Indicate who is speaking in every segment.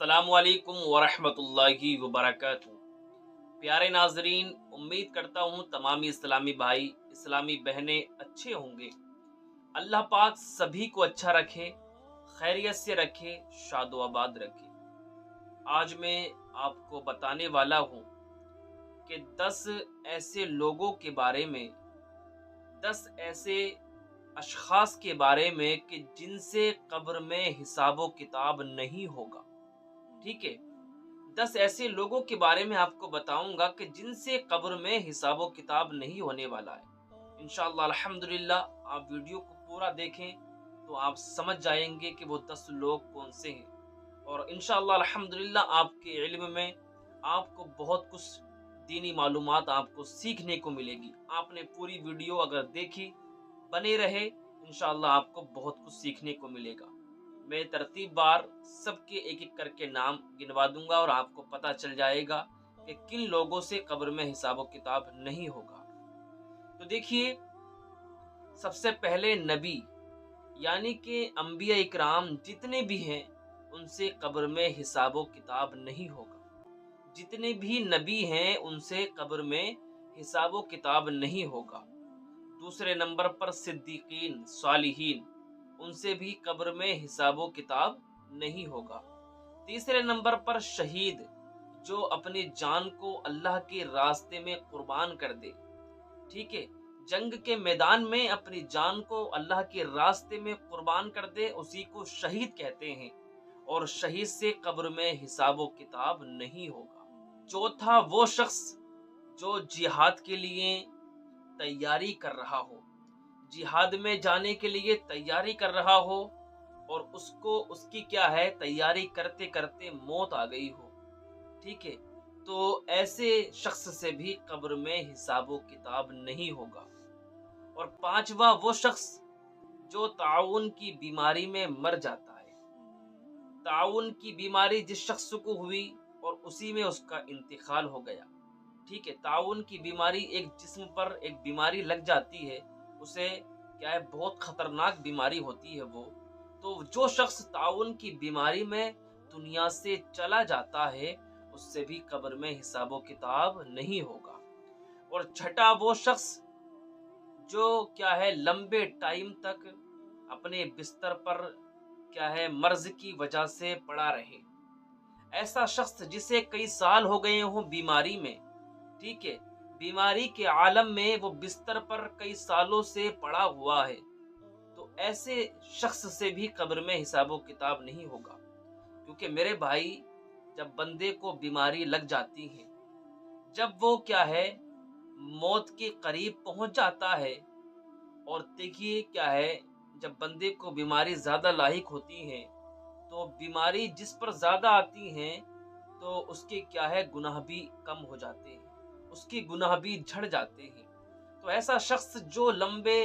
Speaker 1: अस्सलामु अलैकुम वरहमतुल्लाहि वबरकातुहू। प्यारे नाजरीन, उम्मीद करता हूँ तमामी इस्लामी भाई इस्लामी बहनें अच्छे होंगे। अल्लाह पाक सभी को अच्छा रखे, खैरियत से रखे, शादो आबाद रखे। आज मैं आपको बताने वाला हूँ कि 10 ऐसे लोगों के बारे में, 10 ऐसे अशखास के बारे में कि जिनसे कब्र में हिसाबो किताब नहीं होगा। ठीक है, 10 ऐसे लोगों के बारे में आपको बताऊंगा कि जिनसे कब्र में हिसाबो किताब नहीं होने वाला है। इंशाअल्लाह अल्हम्दुलिल्लाह आप वीडियो को पूरा देखें तो आप समझ जाएंगे कि वो 10 लोग कौन से हैं, और इंशाअल्लाह अल्हम्दुलिल्लाह आपके इल्म में आपको बहुत कुछ दीनी मालूमात आपको सीखने को मिलेगी। आपने पूरी वीडियो अगर देखी, बने रहे, इंशाअल्लाह आपको बहुत कुछ सीखने को मिलेगा। मैं तरतीब बार सबके एक एक करके नाम गिनवा दूंगा और आपको पता चल जाएगा कि किन लोगों से कब्र में हिसाब किताब नहीं होगा। तो देखिए, सबसे पहले नबी यानी कि अंबिया इकराम जितने भी हैं उनसे कब्र में हिसाब किताब नहीं होगा। जितने भी नबी हैं उनसे कब्र में हिसाब किताब नहीं होगा। दूसरे नंबर पर सिद्दीकीन सालिहीन, उनसे भी कब्र में हिसाबो किताब नहीं होगा। तीसरे नंबर पर शहीद, जो अपनी जान को अल्लाह के रास्ते में कुर्बान कर दे। ठीक है, जंग के मैदान में अपनी जान को अल्लाह के रास्ते में कुर्बान कर दे, उसी को शहीद कहते हैं, और शहीद से कब्र में हिसाबो किताब नहीं होगा। चौथा, वो शख्स जो जिहाद के लिए तैयारी कर रहा हो, जिहाद में जाने के लिए तैयारी कर रहा हो, और उसको उसकी क्या है, तैयारी करते करते मौत आ गई हो। ठीक है, तो ऐसे शख्स से भी कब्र में हिसाबो किताब नहीं होगा। और पांचवा, वो शख्स जो ताउन की बीमारी में मर जाता है। ताउन की बीमारी जिस शख्स को हुई और उसी में उसका इंतकाल हो गया। ठीक है, ताउन की बीमारी एक जिस्म पर एक बीमारी लग जाती है, उसे क्या है, बहुत खतरनाक बीमारी होती है वो। तो जो शख्स ताउन की बीमारी में दुनिया से चला जाता है उससे भी कब्र में हिसाबो किताब नहीं होगा। और छठा, वो शख्स जो क्या है, लंबे टाइम तक अपने बिस्तर पर क्या है, मर्ज की वजह से पड़ा रहे। ऐसा शख्स जिसे कई साल हो गए हों बीमारी में, ठीक है, बीमारी के आलम में वो बिस्तर पर कई सालों से पड़ा हुआ है, तो ऐसे शख्स से भी कब्र में हिसाबो किताब नहीं होगा। क्योंकि मेरे भाई, जब बंदे को बीमारी लग जाती है, जब वो क्या है, मौत के करीब पहुंच जाता है, और देखिए क्या है, जब बंदे को बीमारी ज्यादा लाहिक होती है तो बीमारी जिस पर ज्यादा आती है तो उसके क्या है, गुनाह भी कम हो जाते हैं, उसके गुनाह भी झड़ जाते हैं। तो ऐसा शख्स जो लंबे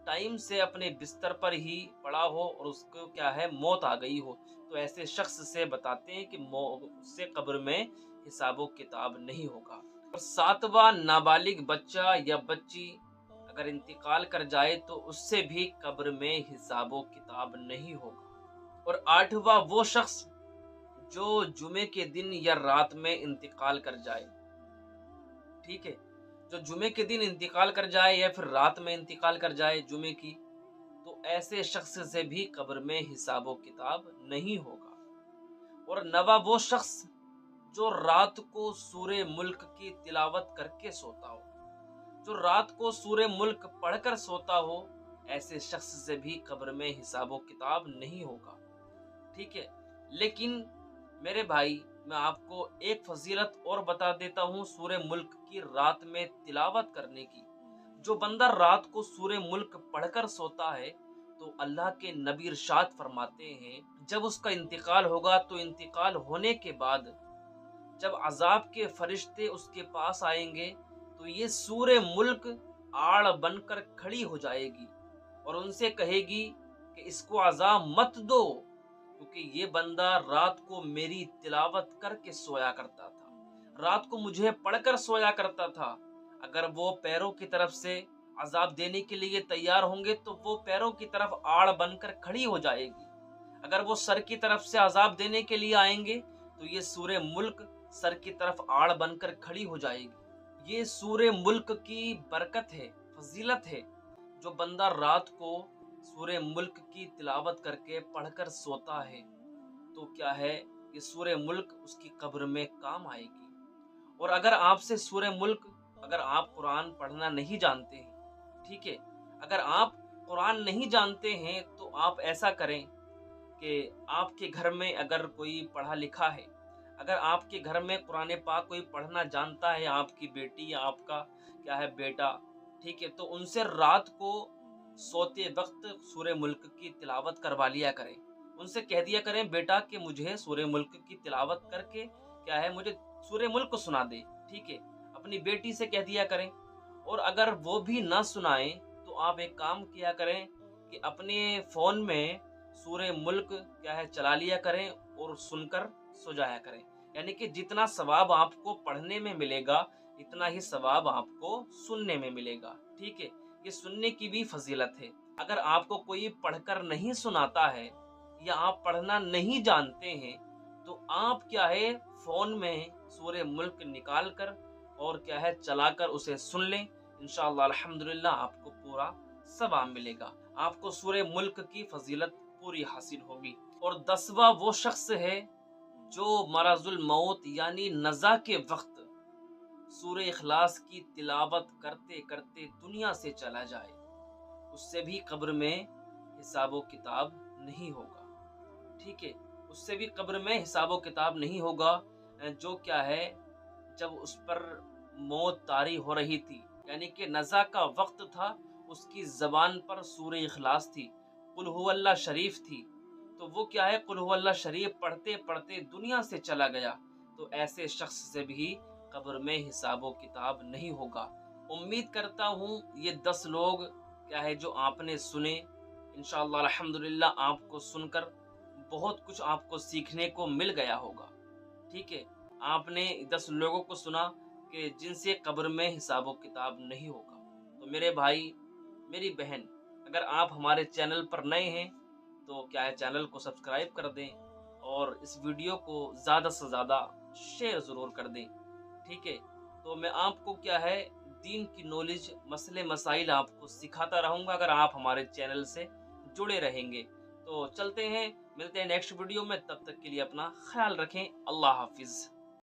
Speaker 1: टाइम से अपने बिस्तर पर ही पड़ा हो और उसको क्या है, मौत आ गई हो, तो ऐसे शख्स से बताते हैं कि उससे कब्र में हिसाबो किताब नहीं होगा। और सातवां, नाबालिग बच्चा या बच्ची अगर इंतकाल कर जाए तो उससे भी कब्र में हिसाबो किताब नहीं होगा। और आठवां, वो शख्स जो जुमे के दिन या रात में इंतकाल कर जाए। ठीक है, जो जुमे के दिन इंतकाल कर जाए या फिर रात में इंतकाल कर जाए जुमे की, तो ऐसे शख्स से भी कब्र में हिसाबो किताब नहीं होगा। और नवा, वो शख्स जो रात को सूरे मुल्क की तिलावत करके सोता हो, जो रात को सूरे मुल्क पढ़कर सोता हो, ऐसे शख्स से भी कब्र में हिसाबो किताब नहीं होगा। ठीक है, लेकिन मेरे भाई, मैं आपको एक फजीलत और बता देता हूँ सूरे मुल्क की रात में तिलावत करने की। जो बंदा रात को सूरे मुल्क पढ़कर सोता है तो अल्लाह के नबी इरशाद फरमाते हैं, जब उसका इंतकाल होगा तो इंतकाल होने के बाद जब अजाब के फरिश्ते उसके पास आएंगे तो ये सूरे मुल्क आड़ बनकर खड़ी हो जाएगी और उनसे कहेगी कि इसको अजाब मत दो, क्योंकि ये बंदा रात को मेरी तिलावत करके सोया करता था, रात को मुझे पढ़कर सोया करता था। अगर वो पैरों की तरफ से अजाब देने के लिए तैयार होंगे तो वो पैरों की तरफ आड़ बनकर खड़ी हो जाएगी। अगर वो सर की तरफ से अजाब देने के लिए आएंगे तो ये सूरह मुल्क सर की तरफ आड़ बनकर खड़ी हो जाएगी। ये सूरह मुल्क की बरकत है, फजीलत है। जो बंदा रात को सूरह मुल्क की तिलावत करके पढ़कर सोता है तो क्या है, ये सूरह मुल्क उसकी कब्र में काम आएगी। और अगर आपसे सूरह मुल्क, अगर आप कुरान पढ़ना नहीं जानते हैं, ठीक है, अगर आप कुरान नहीं जानते हैं तो आप ऐसा करें कि आपके घर में अगर कोई पढ़ा लिखा है, अगर आपके घर में कुरान पाक कोई पढ़ना जानता है, आपकी बेटी या आपका क्या है बेटा, ठीक है, तो उनसे रात को सोते वक्त सूरह मुल्क की तिलावत करवा लिया करें। उनसे कह दिया करें बेटा कि मुझे सूरह मुल्क की तिलावत करके क्या है मुझे सूरह मुल्क सुना दे, ठीक है। अपनी बेटी से कह दिया करें। और अगर वो भी ना सुनाएं तो आप एक काम किया करें कि अपने फोन में सूरह मुल्क क्या है चला लिया करें और सुनकर सो जाया करें। यानी कि जितना सवाब आपको पढ़ने में मिलेगा इतना ही सवाब आपको सुनने में मिलेगा, ठीक है। ये सुनने की भी फजीलत है। अगर आपको कोई पढ़कर नहीं सुनाता है या आप पढ़ना नहीं जानते हैं तो आप क्या है फोन में सूरह मुल्क निकाल कर और क्या है चलाकर उसे सुन लें। इंशाअल्लाह अल्हम्दुलिल्लाह आपको पूरा सवाब मिलेगा, आपको सूरह मुल्क की फजीलत पूरी हासिल होगी। और 10वां वो शख्स है जो मरजुल मौत यानी नज़ा के वक्त सूरह इखलास की तिलावत करते करते दुनिया से चला जाए, उससे भी कब्र में हिसाबो किताब नहीं होगा, ठीक है। उससे भी कब्र में हिसाबो किताब नहीं होगा। जो क्या है जब उस पर मौत तारी हो रही थी यानी कि नज़ा का वक्त था, उसकी ज़बान पर सूरह इखलास थी, कुल हुवल्लाह शरीफ थी, तो वो क्या है कुल हुवल्लाह शरीफ पढ़ते पढ़ते दुनिया से चला गया, तो ऐसे शख्स से भी कब्र में हिसाबो किताब नहीं होगा। उम्मीद करता हूँ ये 10 लोग क्या है जो आपने सुने, इंशाअल्लाह अल्हम्दुलिल्लाह आपको सुनकर बहुत कुछ आपको सीखने को मिल गया होगा, ठीक है। आपने 10 लोगों को सुना कि जिनसे कब्र में हिसाबो किताब नहीं होगा। तो मेरे भाई मेरी बहन, अगर आप हमारे चैनल पर नए हैं तो क्या है चैनल को सब्सक्राइब कर दें और इस वीडियो को ज़्यादा से ज़्यादा शेयर ज़रूर कर दें, ठीक है। तो मैं आपको क्या है दीन की नॉलेज, मसले मसाइल आपको सिखाता रहूँगा अगर आप हमारे चैनल से जुड़े रहेंगे। तो चलते हैं, मिलते हैं नेक्स्ट वीडियो में, तब तक के लिए अपना ख्याल रखें। अल्लाह हाफिज़।